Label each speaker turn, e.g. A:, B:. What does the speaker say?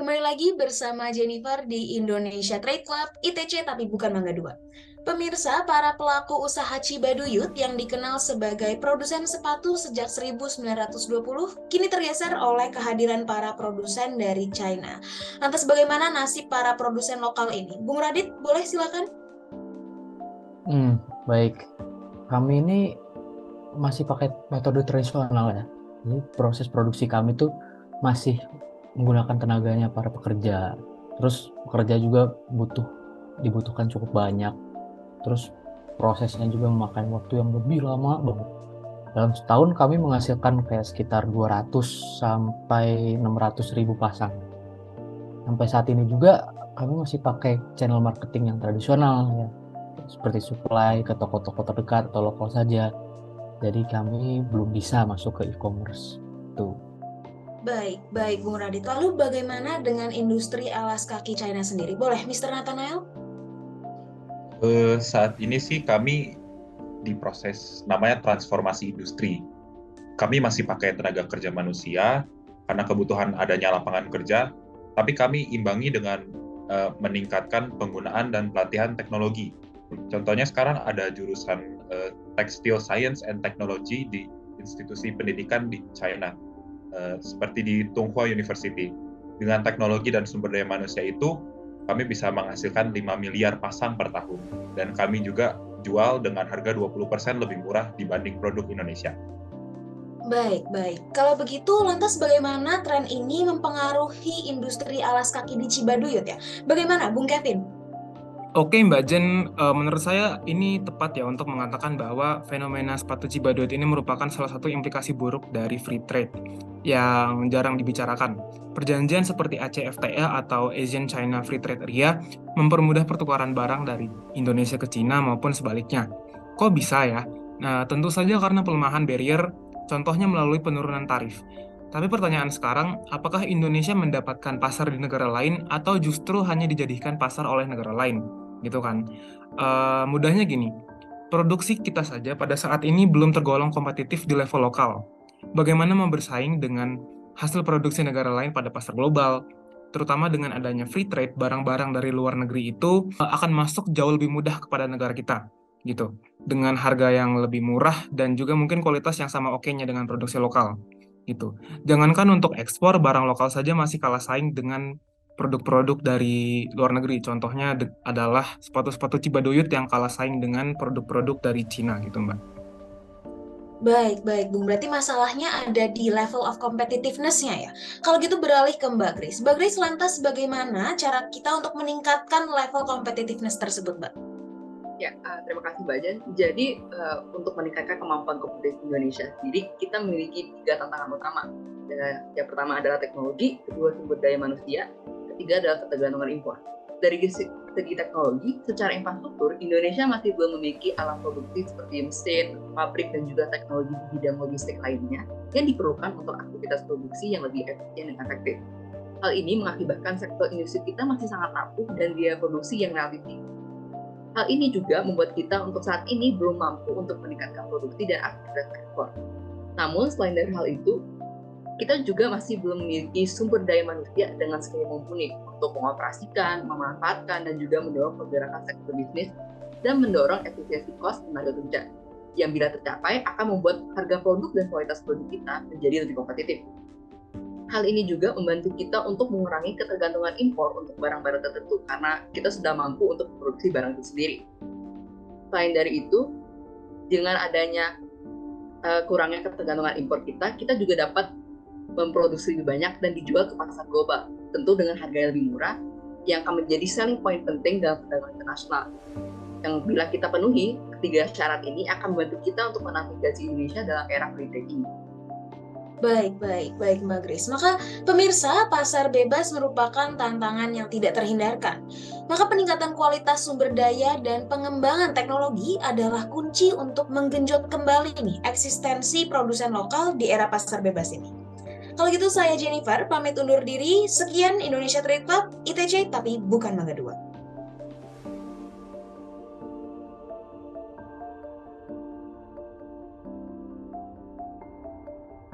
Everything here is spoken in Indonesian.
A: Kembali lagi bersama Jennifer di Indonesia Trade Club, ITC tapi bukan Mangga 2. Pemirsa, para pelaku usaha Cibaduyut yang dikenal sebagai produsen sepatu sejak 1920 kini tergeser oleh kehadiran para produsen dari China. Lantas bagaimana nasib para produsen lokal ini? Bung Radit, boleh silakan?
B: Baik. Kami ini masih pakai metode tradisional ya. Jadi proses produksi kami tuh masih menggunakan tenaganya para pekerja. Terus pekerja juga dibutuhkan cukup banyak. Terus prosesnya juga memakan waktu yang lebih lama banget. Dalam setahun kami menghasilkan kayak sekitar 200 sampai 600 ribu pasang. Sampai saat ini juga kami masih pakai channel marketing yang tradisional ya, seperti supply ke toko-toko terdekat atau lokal saja. Jadi kami belum bisa masuk ke e-commerce. Tuh.
A: Baik, baik Bung Radit. Lalu bagaimana dengan industri alas kaki China sendiri? Boleh, Mr. Nathanael?
C: Saat ini sih kami di proses namanya transformasi industri. Kami masih pakai tenaga kerja manusia karena kebutuhan adanya lapangan kerja, tapi kami imbangi dengan meningkatkan penggunaan dan pelatihan teknologi. Contohnya sekarang ada jurusan Textile Science and Technology di institusi pendidikan di China, seperti di Tsinghua University. Dengan teknologi dan sumber daya manusia itu, kami bisa menghasilkan 5 miliar pasang per tahun. Dan kami juga jual dengan harga 20% lebih murah dibanding produk Indonesia.
A: Baik, baik. Kalau begitu, lantas bagaimana tren ini mempengaruhi industri alas kaki di Cibaduyut ya? Bagaimana, Bung Kevin?
D: Oke Mbak Jen, menurut saya ini tepat ya untuk mengatakan bahwa fenomena sepatu Cibaduyut ini merupakan salah satu implikasi buruk dari free trade yang jarang dibicarakan. Perjanjian seperti ACFTA atau Asian China Free Trade Area mempermudah pertukaran barang dari Indonesia ke Cina maupun sebaliknya. Kok bisa ya? Nah, tentu saja karena pelemahan barrier, contohnya melalui penurunan tarif. Tapi pertanyaan sekarang, apakah Indonesia mendapatkan pasar di negara lain atau justru hanya dijadikan pasar oleh negara lain? Gitu kan. Mudahnya gini, produksi kita saja pada saat ini belum tergolong kompetitif di level lokal. Bagaimana mau bersaing dengan hasil produksi negara lain pada pasar global? Terutama dengan adanya free trade, barang-barang dari luar negeri itu akan masuk jauh lebih mudah kepada negara kita, gitu. Dengan harga yang lebih murah dan juga mungkin kualitas yang sama oke-nya dengan produksi lokal, gitu. Jangankan untuk ekspor, barang lokal saja masih kalah saing dengan produk-produk dari luar negeri. Contohnya adalah sepatu-sepatu Cibaduyut yang kalah saing dengan produk-produk dari Cina gitu, Mbak.
A: Baik, baik, Bung. Berarti masalahnya ada di level of competitiveness-nya ya. Kalau gitu beralih ke Mbak Grace. Mbak Grace, lantas bagaimana cara kita untuk meningkatkan level competitiveness tersebut, Mbak?
E: Ya, terima kasih Mbak Jen. Jadi untuk meningkatkan kemampuan kompetitif Indonesia sendiri, kita memiliki 3 tantangan utama. Yang pertama adalah teknologi, kedua sumber daya manusia, ketiga adalah ketergantungan impor. Dari segi teknologi, secara infrastruktur, Indonesia masih belum memiliki alat produksi seperti mesin, pabrik, dan juga teknologi di bidang logistik lainnya yang diperlukan untuk aktivitas produksi yang lebih efisien dan efektif. Hal ini mengakibatkan sektor industri kita masih sangat rapuh dan biaya produksi yang relatif tinggi. Hal ini juga membuat kita untuk saat ini belum mampu untuk meningkatkan produksi dan aktivitas ekspor. Namun selain dari hal itu, kita juga masih belum memiliki sumber daya manusia dengan skill yang mumpuni untuk mengoperasikan, memanfaatkan, dan juga mendorong pergerakan sektor bisnis dan mendorong efisiensi kos tenaga kerja yang bila tercapai akan membuat harga produk dan kualitas produk kita menjadi lebih kompetitif. Hal ini juga membantu kita untuk mengurangi ketergantungan impor untuk barang-barang tertentu karena kita sudah mampu untuk memproduksi barang itu sendiri. Selain dari itu, dengan adanya kurangnya ketergantungan impor kita juga dapat memproduksi lebih banyak dan dijual ke pasar global, tentu dengan harga yang lebih murah, yang akan menjadi selling point penting dalam perdagangan internasional. Yang bila kita penuhi, ketiga syarat ini akan membantu kita untuk menavigasi Indonesia dalam era free trade ini.
A: Baik, baik, baik Mbak Grace. Maka pemirsa, pasar bebas merupakan tantangan yang tidak terhindarkan. Maka peningkatan kualitas sumber daya dan pengembangan teknologi adalah kunci untuk menggenjot kembali nih eksistensi produsen lokal di era pasar bebas ini. Kalau gitu saya Jennifer pamit undur diri. Sekian Indonesia Trade Club, ITC tapi bukan Mangga 2.